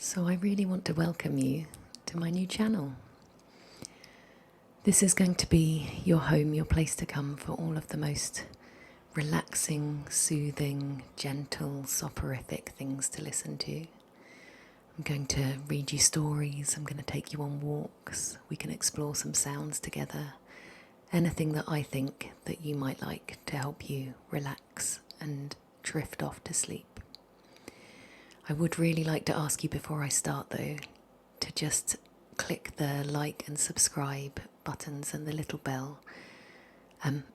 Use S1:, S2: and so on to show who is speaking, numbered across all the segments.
S1: So I really want to welcome you to my new channel. This is going to be your home, your place to come for all of the most relaxing, soothing, gentle, soporific things to listen to. I'm going to read you stories, I'm going to take you on walks, we can explore some sounds together. Anything that I think that you might like to help you relax and drift off to sleep. I would really like to ask you before I start though, to just click the like and subscribe buttons and the little bell.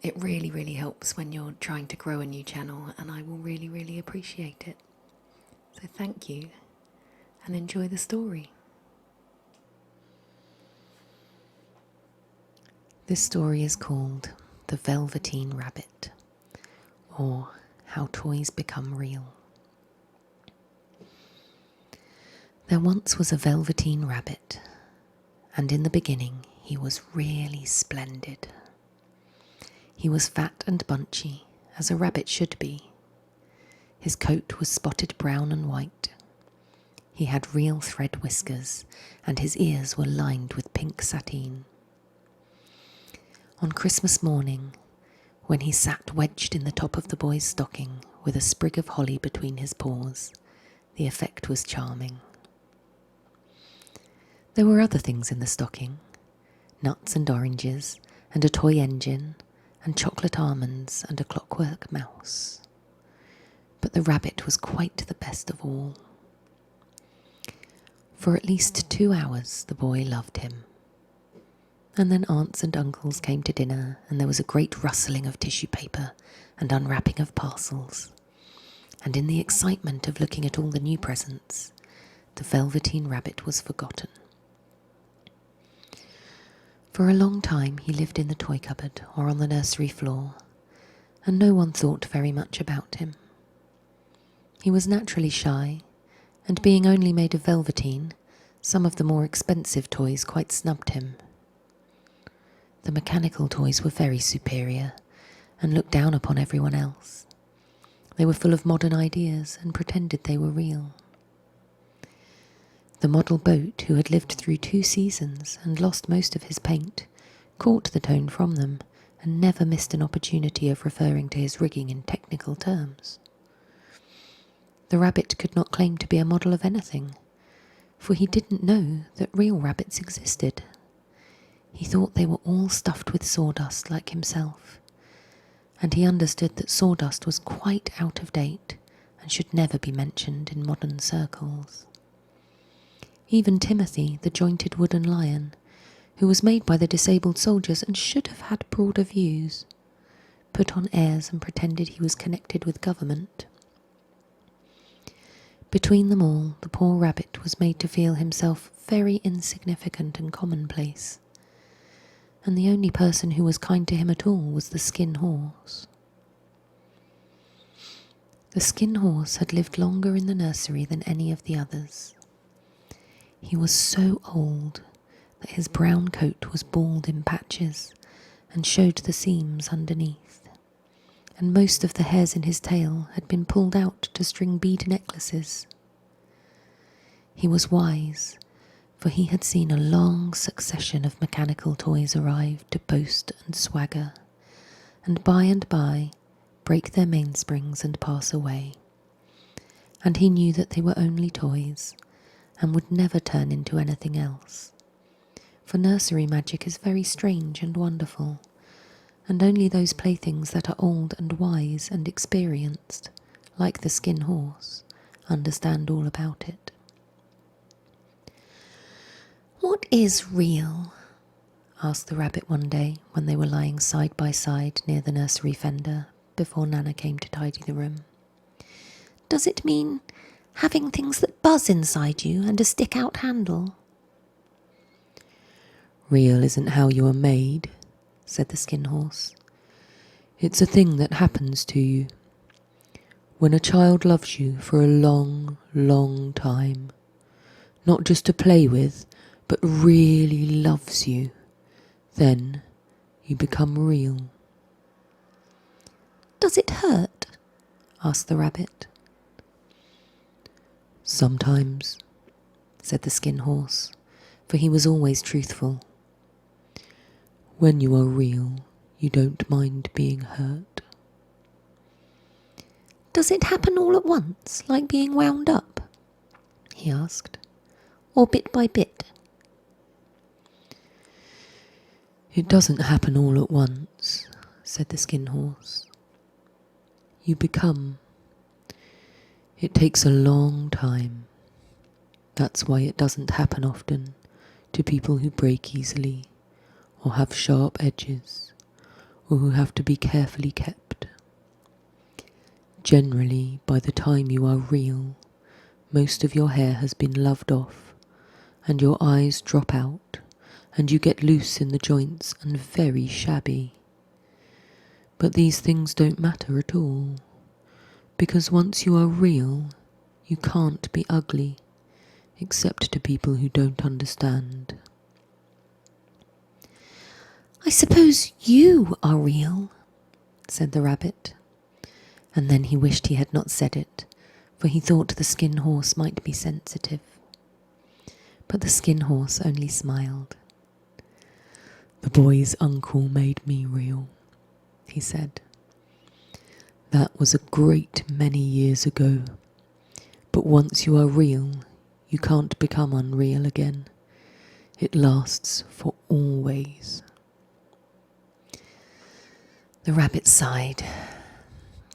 S1: It really helps when you're trying to grow a new channel, and I will really appreciate it. So thank you and enjoy the story. This story is called The Velveteen Rabbit, or How Toys Become Real. There once was a velveteen rabbit, and in the beginning he was really splendid. He was fat and bunchy, as a rabbit should be. His coat was spotted brown and white. He had real thread whiskers, and his ears were lined with pink sateen. On Christmas morning, when he sat wedged in the top of the boy's stocking with a sprig of holly between his paws, the effect was charming. There were other things in the stocking, nuts and oranges, and a toy engine, and chocolate almonds, and a clockwork mouse. But the rabbit was quite the best of all. For at least 2 hours the boy loved him. And then aunts and uncles came to dinner, and there was a great rustling of tissue paper and unwrapping of parcels. And in the excitement of looking at all the new presents, the Velveteen Rabbit was forgotten. For a long time he lived in the toy cupboard or on the nursery floor, and no one thought very much about him. He was naturally shy, and being only made of velveteen, some of the more expensive toys quite snubbed him. The mechanical toys were very superior, and looked down upon everyone else. They were full of modern ideas and pretended they were real. The model boat, who had lived through 2 seasons and lost most of his paint, caught the tone from them and never missed an opportunity of referring to his rigging in technical terms. The rabbit could not claim to be a model of anything, for he didn't know that real rabbits existed. He thought they were all stuffed with sawdust like himself, and he understood that sawdust was quite out of date and should never be mentioned in modern circles. Even Timothy, the jointed wooden lion, who was made by the disabled soldiers and should have had broader views, put on airs and pretended he was connected with government. Between them all, the poor rabbit was made to feel himself very insignificant and commonplace, and the only person who was kind to him at all was the Skin Horse. The Skin Horse had lived longer in the nursery than any of the others. He was so old that his brown coat was bald in patches and showed the seams underneath, and most of the hairs in his tail had been pulled out to string bead necklaces. He was wise, for he had seen a long succession of mechanical toys arrive to boast and swagger, and by break their mainsprings and pass away. And he knew that they were only toys, and would never turn into anything else. For nursery magic is very strange and wonderful, and only those playthings that are old and wise and experienced, like the Skin Horse, understand all about it. "What is real?" asked the rabbit one day when they were lying side by side near the nursery fender before Nana came to tidy the room. "Does it mean having things that buzz inside you and a stick-out handle?"
S2: "Real isn't how you are made," said the Skin Horse. "It's a thing that happens to you. When a child loves you for a long time, not just to play with, but really loves you, then you become real."
S1: "Does it hurt?" asked the rabbit.
S2: "Sometimes.
S1: said the Skin Horse, for he was always truthful.
S2: When you are real, you don't mind being hurt.
S1: Does it happen all at once, like being wound up? He asked. Or bit by bit?
S2: It doesn't happen all at once, said the Skin Horse. You become. It takes a long time. That's why it doesn't happen often to people who break easily, or have sharp edges, or who have to be carefully kept. Generally, by the time you are real, most of your hair has been loved off, and your eyes drop out, and you get loose in the joints and very shabby. But these things don't matter at all, because once you are real, you can't be ugly, except to people who don't understand.
S1: I suppose you are real, said the Rabbit. And then he wished he had not said it, for he thought the Skin Horse might be sensitive. But the Skin Horse only smiled.
S2: The boy's uncle made me real, he said. That was a great many years ago. But once you are real, you can't become unreal again. It lasts for always.
S1: The Rabbit sighed.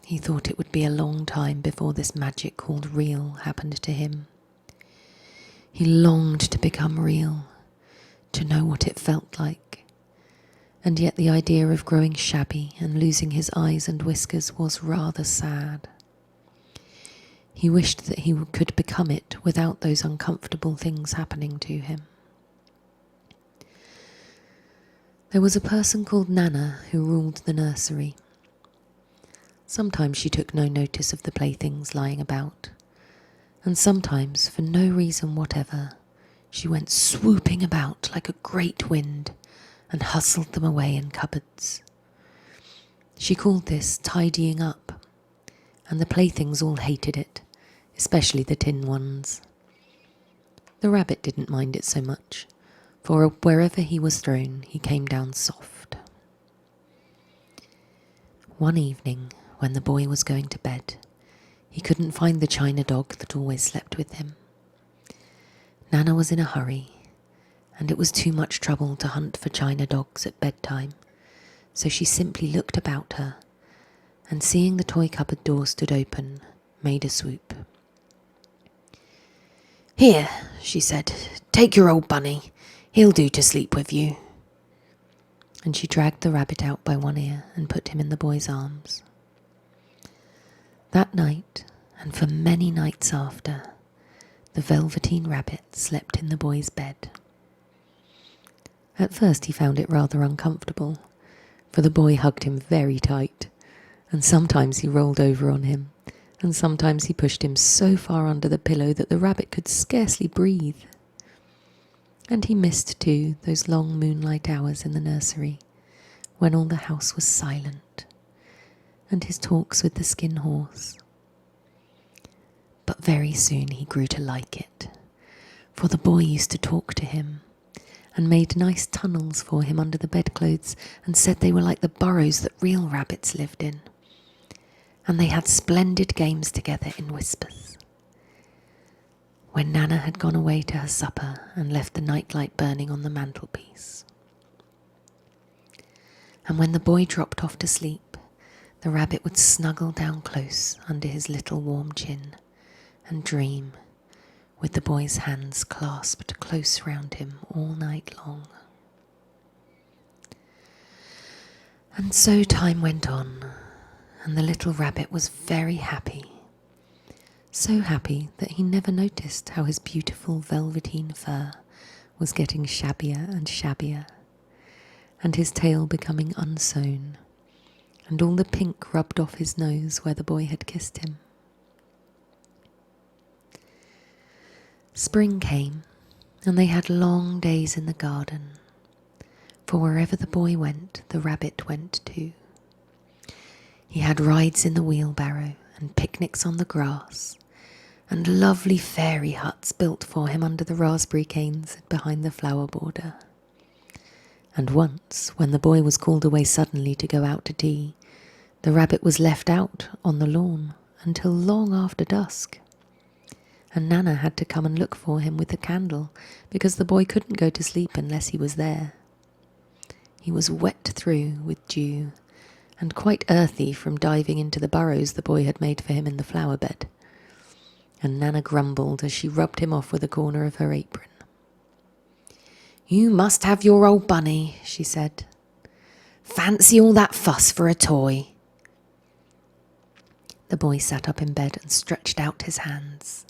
S1: He thought it would be a long time before this magic called real happened to him. He longed to become real, to know what it felt like, and yet the idea of growing shabby and losing his eyes and whiskers was rather sad. He wished that he could become it without those uncomfortable things happening to him. There was a person called Nana who ruled the nursery. Sometimes she took no notice of the playthings lying about, and sometimes, for no reason whatever, she went swooping about like a great wind and hustled them away in cupboards. She called this tidying up, and the playthings all hated it, especially the tin ones. The Rabbit didn't mind it so much, for wherever he was thrown, he came down soft. One evening, when the boy was going to bed, he couldn't find the china dog that always slept with him. Nana was in a hurry, and it was too much trouble to hunt for china dogs at bedtime, so she simply looked about her, and seeing the toy cupboard door stood open, made a swoop. "Here," she said, "take your old bunny. He'll do to sleep with you." And she dragged the Rabbit out by one ear and put him in the boy's arms. That night, and for many nights after, the Velveteen Rabbit slept in the boy's bed. At first he found it rather uncomfortable, for the boy hugged him very tight, and sometimes he rolled over on him, and sometimes he pushed him so far under the pillow that the Rabbit could scarcely breathe. And he missed, too, those long moonlight hours in the nursery, when all the house was silent, and his talks with the Skin Horse. But very soon he grew to like it, for the boy used to talk to him, and made nice tunnels for him under the bedclothes, and said they were like the burrows that real rabbits lived in. And they had splendid games together in whispers. When Nana had gone away to her supper and left the nightlight burning on the mantelpiece. And when the boy dropped off to sleep, the Rabbit would snuggle down close under his little warm chin and dream, with the boy's hands clasped close round him all night long. And so time went on, and the little Rabbit was very happy. So happy that he never noticed how his beautiful velveteen fur was getting shabbier and shabbier, and his tail becoming unsewn, and all the pink rubbed off his nose where the boy had kissed him. Spring came, and they had long days in the garden, for wherever the boy went, the Rabbit went too. He had rides in the wheelbarrow and picnics on the grass, and lovely fairy huts built for him under the raspberry canes behind the flower border. And once, when the boy was called away suddenly to go out to tea, the rabbit was left out on the lawn until long after dusk. And Nana had to come and look for him with a candle because the boy couldn't go to sleep unless he was there. He was wet through with dew and quite earthy from diving into the burrows the boy had made for him in the flower bed. And Nana grumbled as she rubbed him off with a corner of her apron. "You must have your old bunny," she said. "Fancy all that fuss for a toy." The boy sat up in bed and stretched out his hands.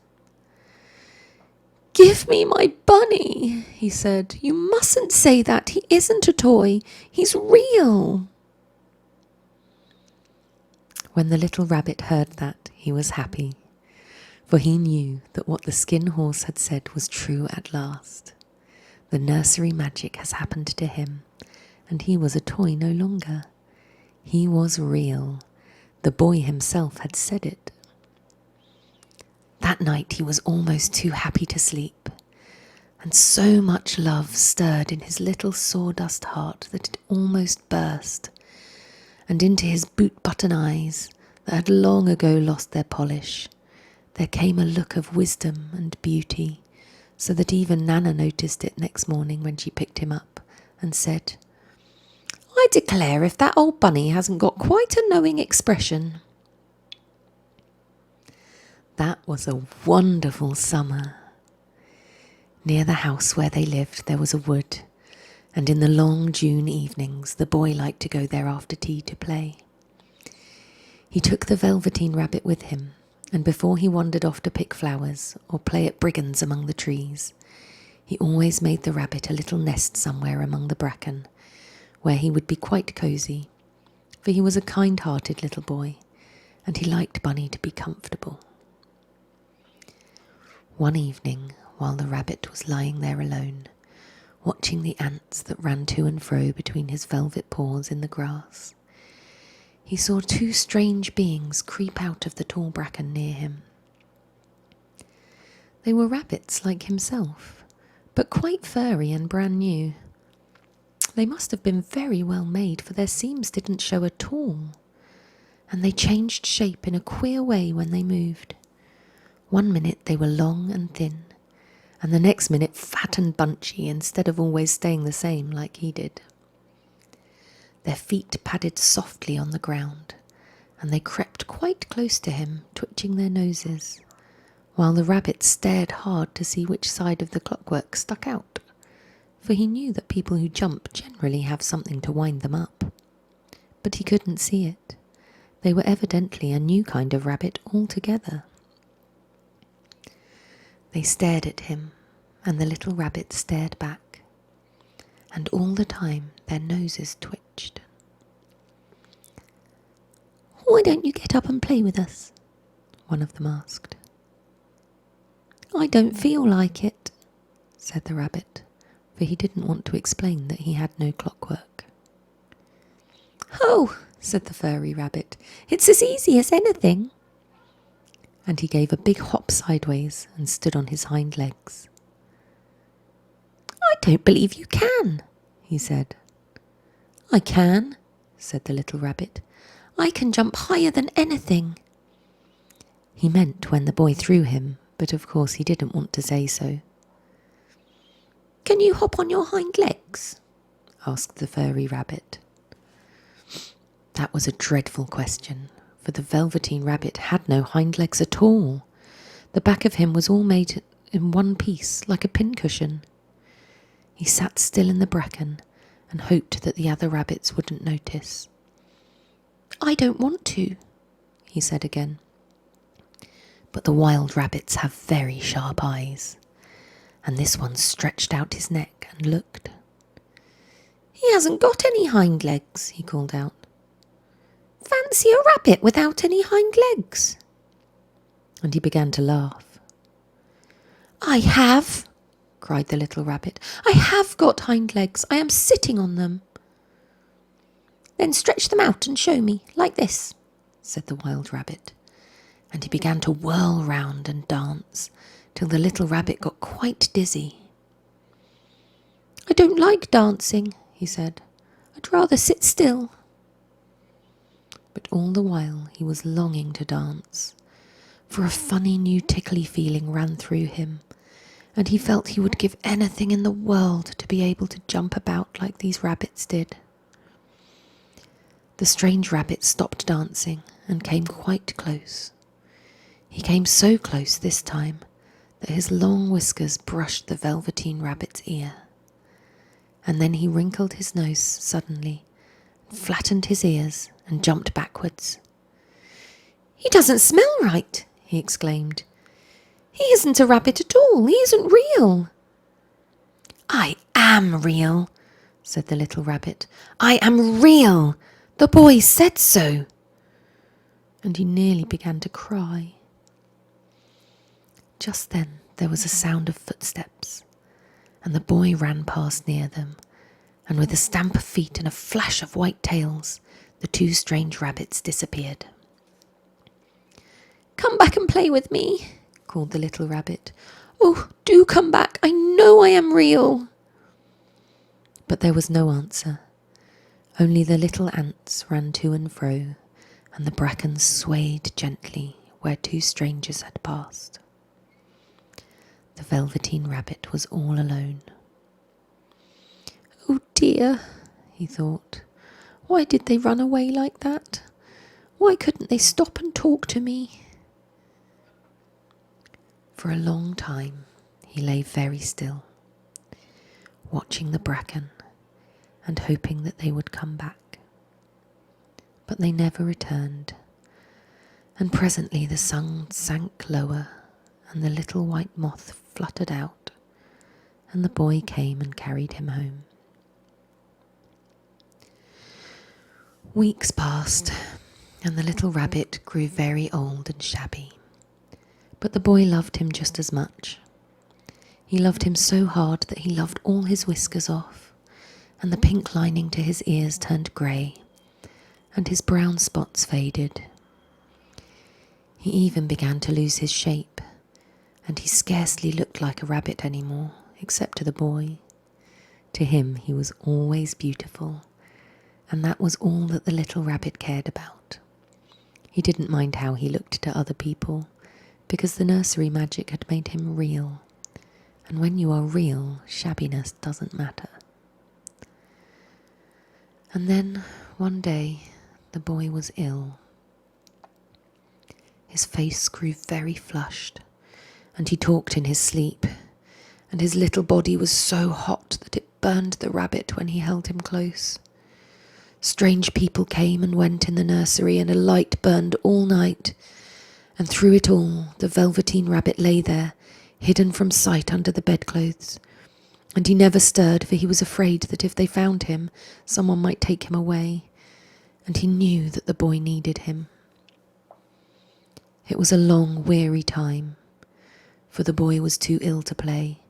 S1: "Give me my bunny," he said. "You mustn't say that. He isn't a toy. He's real." When the little rabbit heard that, he was happy, for he knew that what the skin horse had said was true at last. The nursery magic has happened to him, and he was a toy no longer. He was real. The boy himself had said it. That night he was almost too happy to sleep, and so much love stirred in his little sawdust heart that it almost burst, and into his boot-button eyes that had long ago lost their polish, there came a look of wisdom and beauty, so that even Nana noticed it next morning when she picked him up and said, "I declare if that old bunny hasn't got quite a knowing expression." That was a wonderful summer. Near the house where they lived there was a wood, and in the long June evenings the boy liked to go there after tea to play. He took the Velveteen rabbit with him, and before he wandered off to pick flowers or play at brigands among the trees, he always made the rabbit a little nest somewhere among the bracken, where he would be quite cosy, for he was a kind-hearted little boy, and he liked Bunny to be comfortable. One evening, while the rabbit was lying there alone, watching the ants that ran to and fro between his velvet paws in the grass, he saw two strange beings creep out of the tall bracken near him. They were rabbits like himself, but quite furry and brand new. They must have been very well made, for their seams didn't show at all, and they changed shape in a queer way when they moved. One minute they were long and thin, and the next minute fat and bunchy instead of always staying the same like he did. Their feet padded softly on the ground, and they crept quite close to him, twitching their noses, while the rabbit stared hard to see which side of the clockwork stuck out, for he knew that people who jump generally have something to wind them up. But he couldn't see it. They were evidently a new kind of rabbit altogether. They stared at him, and the little rabbit stared back, and all the time their noses twitched. "Why don't you get up and play with us?" one of them asked. "I don't feel like it," said the rabbit, for he didn't want to explain that he had no clockwork. "Oh," said the furry rabbit, "it's as easy as anything." And he gave a big hop sideways and stood on his hind legs. "I don't believe you can," he said. "I can," said the little rabbit. "I can jump higher than anything." He meant when the boy threw him, but of course he didn't want to say so. "Can you hop on your hind legs?" asked the furry rabbit. That was a dreadful question, for the Velveteen rabbit had no hind legs at all. The back of him was all made in one piece, like a pincushion. He sat still in the bracken and hoped that the other rabbits wouldn't notice. "I don't want to," he said again. But the wild rabbits have very sharp eyes, and this one stretched out his neck and looked. "He hasn't got any hind legs," he called out. "Fancy a rabbit without any hind legs!" And he began to laugh. "I have!" cried the little rabbit. "I have got hind legs. I am sitting on them." "Then stretch them out and show me, like this," said the wild rabbit. and he began to whirl round and dance till the little rabbit got quite dizzy. "I don't like dancing," he said. "I'd rather sit still." But all the while he was longing to dance, for a funny new tickly feeling ran through him, and he felt he would give anything in the world to be able to jump about like these rabbits did. The strange rabbit stopped dancing and came quite close. He came so close this time that his long whiskers brushed the Velveteen rabbit's ear. And then he wrinkled his nose suddenly, flattened his ears, and jumped backwards. "He doesn't smell right," he exclaimed. "He isn't a rabbit at all. He isn't real." "I am real," said the little rabbit. "I am real. The boy said so." And he nearly began to cry. Just then there was a sound of footsteps, and the boy ran past near them, and with a stamp of feet and a flash of white tails, the two strange rabbits disappeared. "Come back and play with me," called the little rabbit. "Oh, do come back. I know I am real." But there was no answer. Only the little ants ran to and fro, and the bracken swayed gently where two strangers had passed. The Velveteen rabbit was all alone. "Oh dear," he thought. "Why did they run away like that? Why couldn't they stop and talk to me?" For a long time he lay very still, watching the bracken and hoping that they would come back. But they never returned, and presently the sun sank lower and the little white moth fluttered out, and the boy came and carried him home. Weeks passed, and the little rabbit grew very old and shabby. But the boy loved him just as much. He loved him so hard that he loved all his whiskers off, and the pink lining to his ears turned grey, and his brown spots faded. He even began to lose his shape, and he scarcely looked like a rabbit anymore, except to the boy. To him he was always beautiful, and that was all that the little rabbit cared about. He didn't mind how he looked to other people, because the nursery magic had made him real, and when you are real, shabbiness doesn't matter. And then, one day, the boy was ill. His face grew very flushed, and he talked in his sleep, and his little body was so hot that it burned the rabbit when he held him close. Strange people came and went in the nursery, and a light burned all night, and through it all the Velveteen rabbit lay there, hidden from sight under the bedclothes, and he never stirred, for he was afraid that if they found him, someone might take him away, and he knew that the boy needed him. It was a long, weary time, for the boy was too ill to play,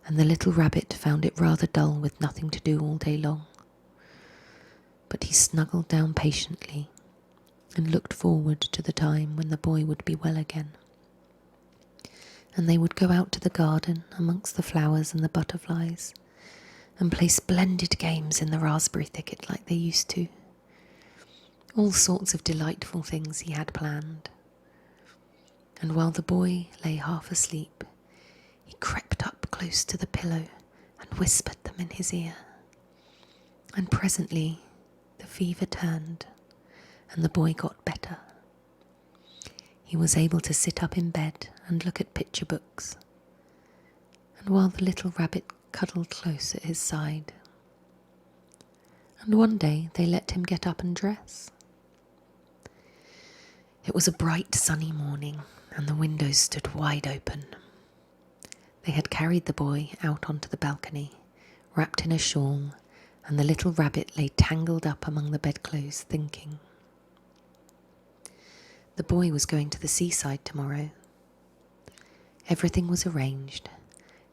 S1: and the little rabbit found it rather dull with nothing to do all day long. But he snuggled down patiently and looked forward to the time when the boy would be well again, and they would go out to the garden amongst the flowers and the butterflies and play splendid games in the raspberry thicket like they used to. All sorts of delightful things he had planned. And while the boy lay half asleep, he crept up close to the pillow and whispered them in his ear. And presently the fever turned, and the boy got better. He was able to sit up in bed and look at picture books, and while the little rabbit cuddled close at his side. And one day they let him get up and dress. It was a bright sunny morning, and the windows stood wide open. They had carried the boy out onto the balcony, wrapped in a shawl, and the little rabbit lay tangled up among the bedclothes, thinking. The boy was going to the seaside tomorrow. Everything was arranged,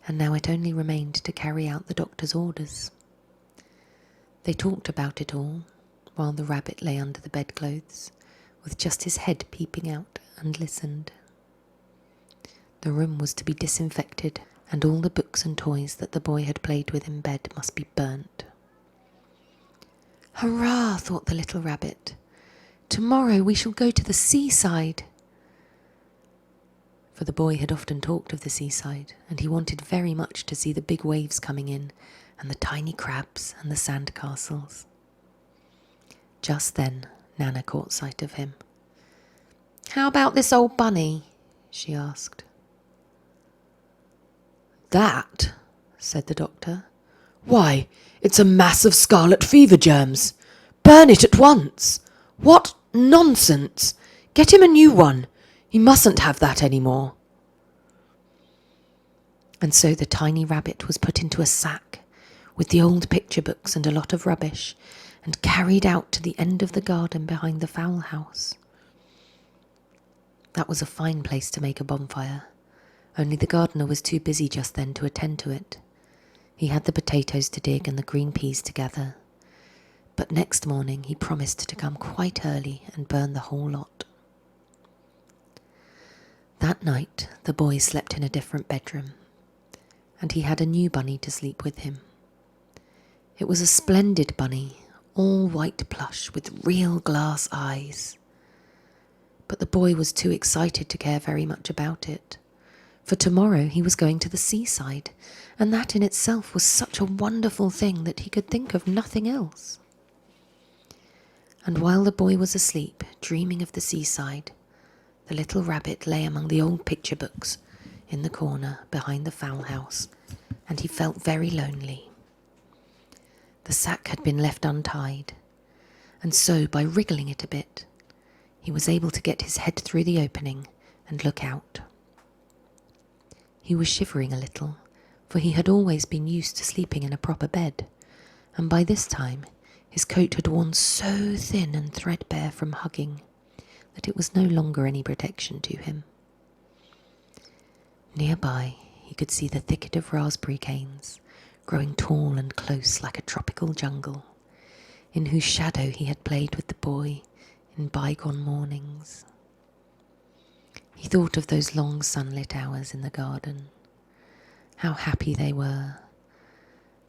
S1: and now it only remained to carry out the doctor's orders. They talked about it all, while the rabbit lay under the bedclothes, with just his head peeping out and listened. The room was to be disinfected, and all the books and toys that the boy had played with in bed must be burnt. "Hurrah!" thought the little rabbit. "Tomorrow we shall go to the seaside." For the boy had often talked of the seaside, and he wanted very much to see the big waves coming in, and the tiny crabs and the sand castles. Just then Nana caught sight of him. "How about this old bunny?" she asked.
S2: "That?" said the doctor. "Why, it's a mass of scarlet fever germs. Burn it at once. What nonsense! Get him a new one. He mustn't have that any more."
S1: And so the tiny rabbit was put into a sack with the old picture books and a lot of rubbish, and carried out to the end of the garden behind the fowl house. That was a fine place to make a bonfire, only the gardener was too busy just then to attend to it. He had the potatoes to dig and the green peas to gather, but next morning he promised to come quite early and burn the whole lot. That night the boy slept in a different bedroom, and he had a new bunny to sleep with him. It was a splendid bunny, all white plush with real glass eyes. But the boy was too excited to care very much about it, for tomorrow he was going to the seaside, and that in itself was such a wonderful thing that he could think of nothing else. And while the boy was asleep, dreaming of the seaside, the little rabbit lay among the old picture books in the corner behind the fowl house, and he felt very lonely. The sack had been left untied, and so by wriggling it a bit, he was able to get his head through the opening and look out. He was shivering a little, for he had always been used to sleeping in a proper bed, and by this time his coat had worn so thin and threadbare from hugging that it was no longer any protection to him. Nearby he could see the thicket of raspberry canes, growing tall and close like a tropical jungle, in whose shadow he had played with the boy in bygone mornings. He thought of those long sunlit hours in the garden, how happy they were,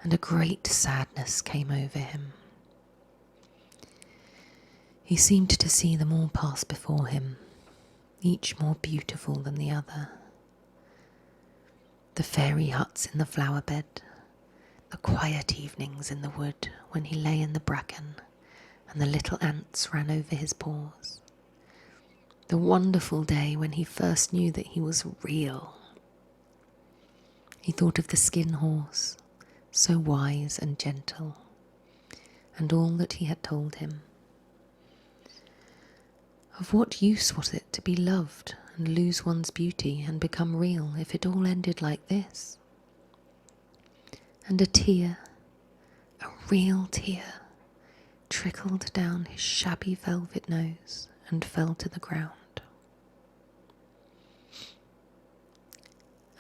S1: and a great sadness came over him. He seemed to see them all pass before him, each more beautiful than the other. The fairy huts in the flower bed, the quiet evenings in the wood when he lay in the bracken and the little ants ran over his paws. The wonderful day when he first knew that he was real. He thought of the skin horse, so wise and gentle, and all that he had told him. Of what use was it to be loved and lose one's beauty and become real if it all ended like this? And a tear, a real tear, trickled down his shabby velvet nose and fell to the ground.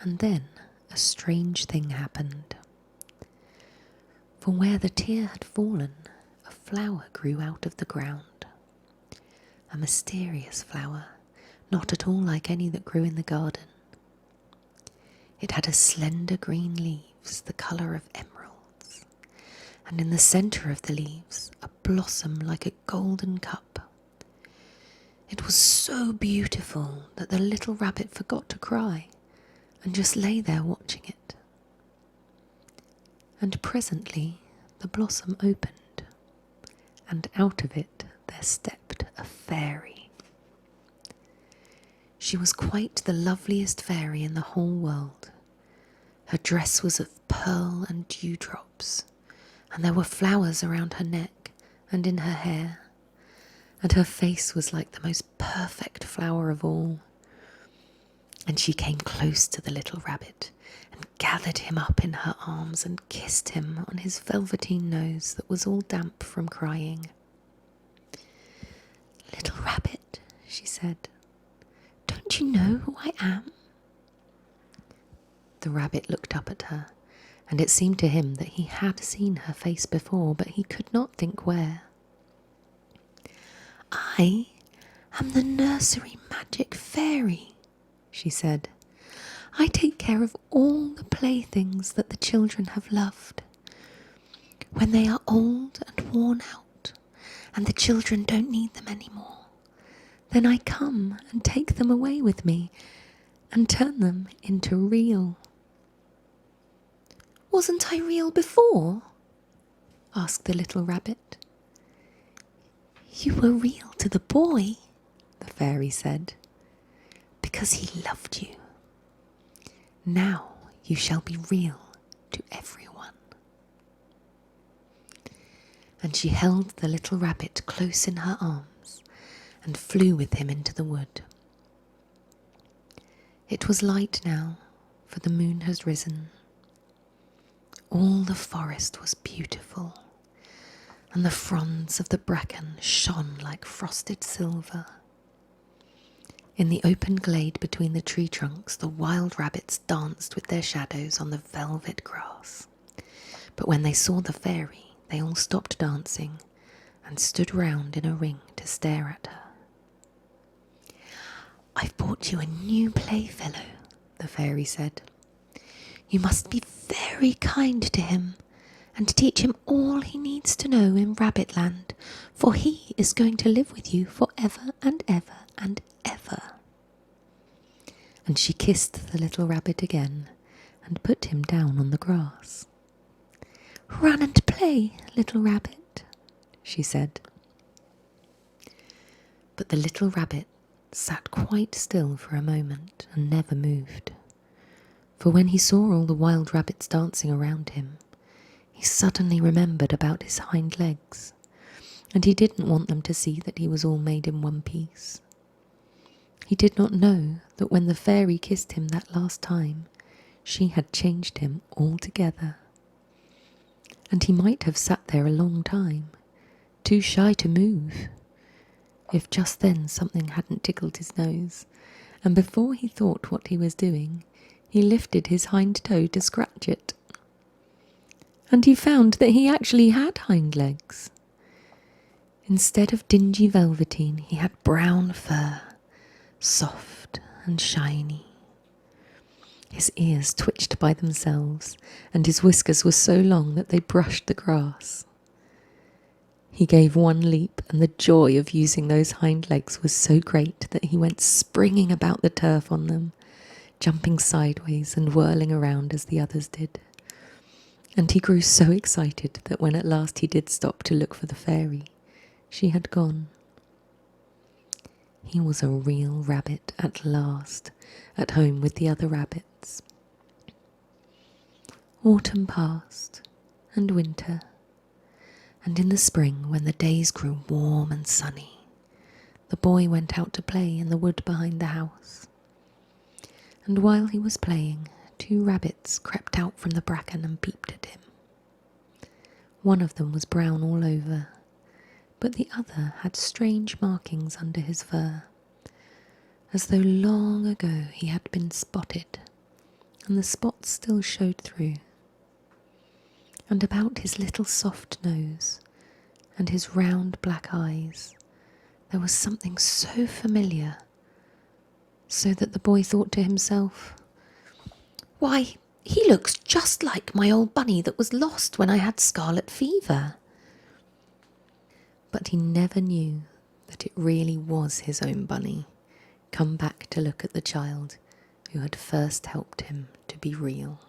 S1: And then a strange thing happened. For where the tear had fallen, a flower grew out of the ground. A mysterious flower, not at all like any that grew in the garden. It had a slender green leaves, the colour of emeralds, and in the centre of the leaves a blossom like a golden cup. It was so beautiful that the little rabbit forgot to cry and just lay there watching it. And presently the blossom opened, and out of it there stepped a fairy. She was quite the loveliest fairy in the whole world. Her dress was of pearl and dewdrops, and there were flowers around her neck and in her hair, and her face was like the most perfect flower of all. And she came close to the little rabbit and gathered him up in her arms and kissed him on his velveteen nose that was all damp from crying. "Little rabbit," she said, "don't you know who I am?" The rabbit looked up at her, and it seemed to him that he had seen her face before, but he could not think where. "I am the nursery magic fairy," she said. "I take care of all the playthings that the children have loved. When they are old and worn out, and the children don't need them anymore, then I come and take them away with me and turn them into real." "Wasn't I real before?" asked the little rabbit. "You were real to the boy," the fairy said, "because he loved you. Now you shall be real to everyone." And she held the little rabbit close in her arms and flew with him into the wood. It was light now, for the moon has risen. All the forest was beautiful, and the fronds of the bracken shone like frosted silver. In the open glade between the tree trunks, the wild rabbits danced with their shadows on the velvet grass. But when they saw the fairy, they all stopped dancing and stood round in a ring to stare at her. "I've bought you a new playfellow," the fairy said. "You must be very kind to him and teach him all he needs to know in Rabbitland, for he is going to live with you forever and ever and ever." And she kissed the little rabbit again and put him down on the grass. "Run and play, little rabbit," she said. But the little rabbit sat quite still for a moment and never moved. For when he saw all the wild rabbits dancing around him, he suddenly remembered about his hind legs, and he didn't want them to see that he was all made in one piece. He did not know that when the fairy kissed him that last time, she had changed him altogether. And he might have sat there a long time, too shy to move, if just then something hadn't tickled his nose, and before he thought what he was doing, he lifted his hind toe to scratch it. And he found that he actually had hind legs. Instead of dingy velveteen, he had brown fur, soft and shiny. His ears twitched by themselves, and his whiskers were so long that they brushed the grass. He gave one leap, and the joy of using those hind legs was so great that he went springing about the turf on them, jumping sideways and whirling around as the others did. And he grew so excited that when at last he did stop to look for the fairy, she had gone. He was a real rabbit at last, at home with the other rabbits. Autumn passed, and winter, and in the spring, when the days grew warm and sunny, the boy went out to play in the wood behind the house. And while he was playing, 2 rabbits crept out from the bracken and peeped at him. One of them was brown all over, but the other had strange markings under his fur, as though long ago he had been spotted, and the spots still showed through. And about his little soft nose and his round black eyes there was something so familiar, so that the boy thought to himself, "Why, he looks just like my old bunny that was lost when I had scarlet fever." But he never knew that it really was his own bunny, come back to look at the child who had first helped him to be real.